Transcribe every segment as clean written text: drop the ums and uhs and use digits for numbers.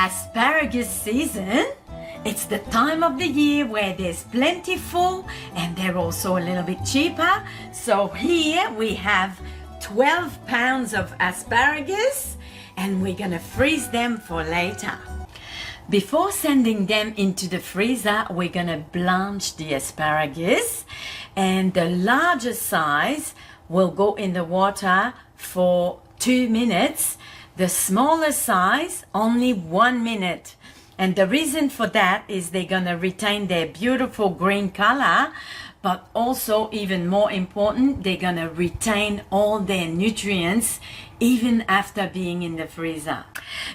asparagus season. It's the time of the year where there's plentiful and they're also a little bit cheaper. So here we have 12 pounds of asparagus and we're gonna freeze them for later. Before sending them into the freezer, we're gonna blanch the asparagus, and the larger size will go in the water for 2 minutes. The smaller size, only 1 minute. And the reason for that is they're gonna retain their beautiful green color, but also even more important, they're gonna retain all their nutrients even after being in the freezer.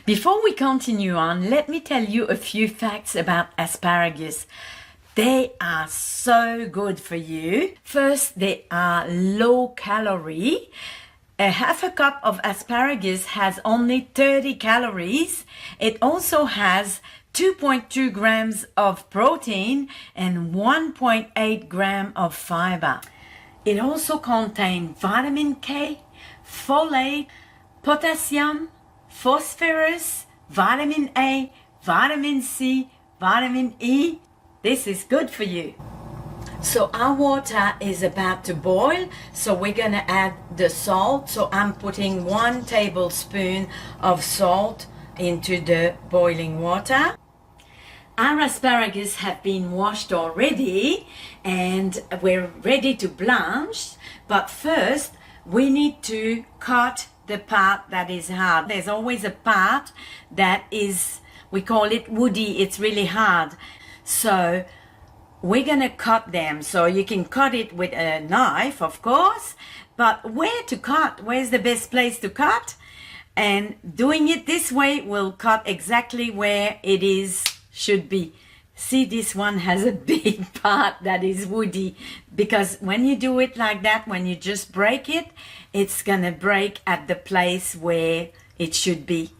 Before we continue on, let me tell you a few facts about asparagus. They are so good for you. First, they are low calorie. A half a cup of asparagus has only 30 calories. It also has 2.2 grams of protein and 1.8 gram of fiber. It also contains vitamin K, folate, potassium, phosphorus, vitamin A, vitamin C, vitamin E. This is good for you. So our water is about to boil, so we're gonna add the salt. So I'm putting 1 tablespoon of salt into the boiling water. Our asparagus have been washed already and we're ready to blanch, but first we need to cut the part that is hard. There's always a part that is, we call it woody, it's really hard. So we're gonna cut them. So you can cut it with a knife, of course, but where to cut? Where's the best place to cut? And doing it this way will cut exactly where it is should be. See, this one has a big part that is woody, because when you do it like that, when you just break it, it's gonna break at the place where it should be.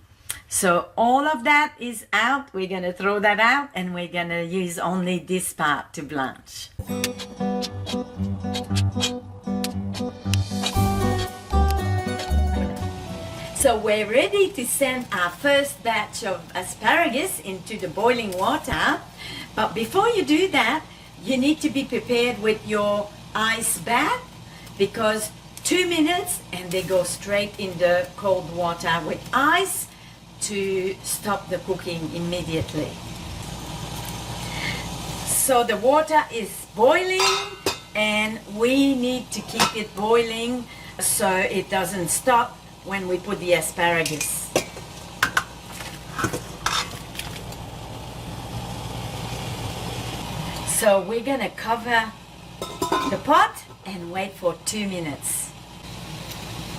So all of that is out. We're gonna throw that out and we're gonna use only this part to blanch. So we're ready to send our first batch of asparagus into the boiling water. But before you do that, you need to be prepared with your ice bath, because 2 minutes and they go straight in the cold water with ice to stop the cooking immediately. So the water is boiling and we need to keep it boiling so it doesn't stop when we put the asparagus. So we're gonna cover the pot and wait for 2 minutes.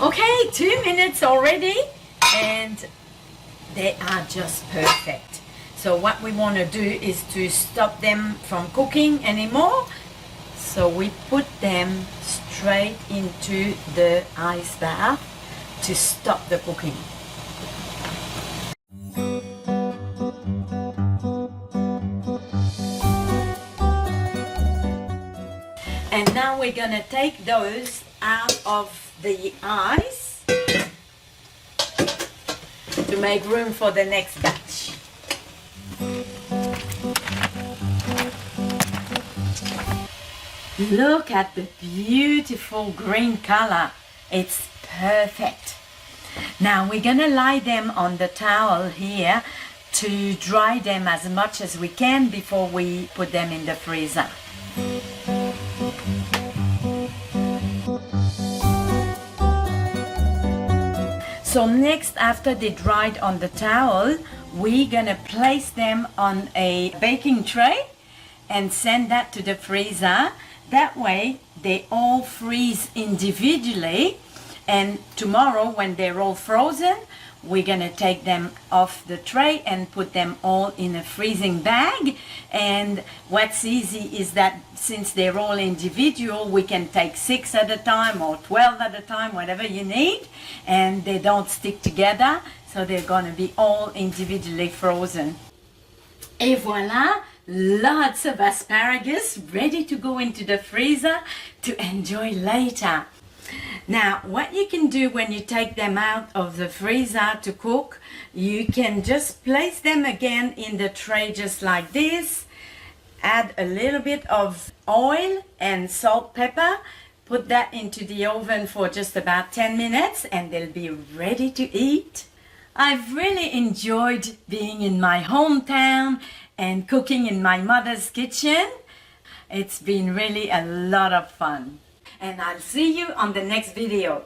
Okay, 2 minutes already and they are just perfect. So what we want to do is to stop them from cooking anymore. So we put them straight into the ice bath to stop the cooking. And now we're gonna take those out of the ice to make room for the next batch. Look at the beautiful green color. It's perfect. Now we're gonna lie them on the towel here to dry them as much as we can before we put them in the freezer. So next, after they dried on the towel, we're gonna place them on a baking tray and send that to the freezer. That way they all freeze individually, and tomorrow when they're all frozen, we're gonna take them off the tray and put them all in a freezing bag. And what's easy is that since they're all individual, we can take 6 at a time or 12 at a time, whatever you need, and they don't stick together, so they're gonna be all individually frozen. Et voila, lots of asparagus ready to go into the freezer to enjoy later. Now, what you can do when you take them out of the freezer to cook, you can just place them again in the tray just like this. Add a little bit of oil and salt, pepper. Put that into the oven for just about 10 minutes and they'll be ready to eat. I've really enjoyed being in my hometown and cooking in my mother's kitchen. It's been really a lot of fun. And I'll see you on the next video.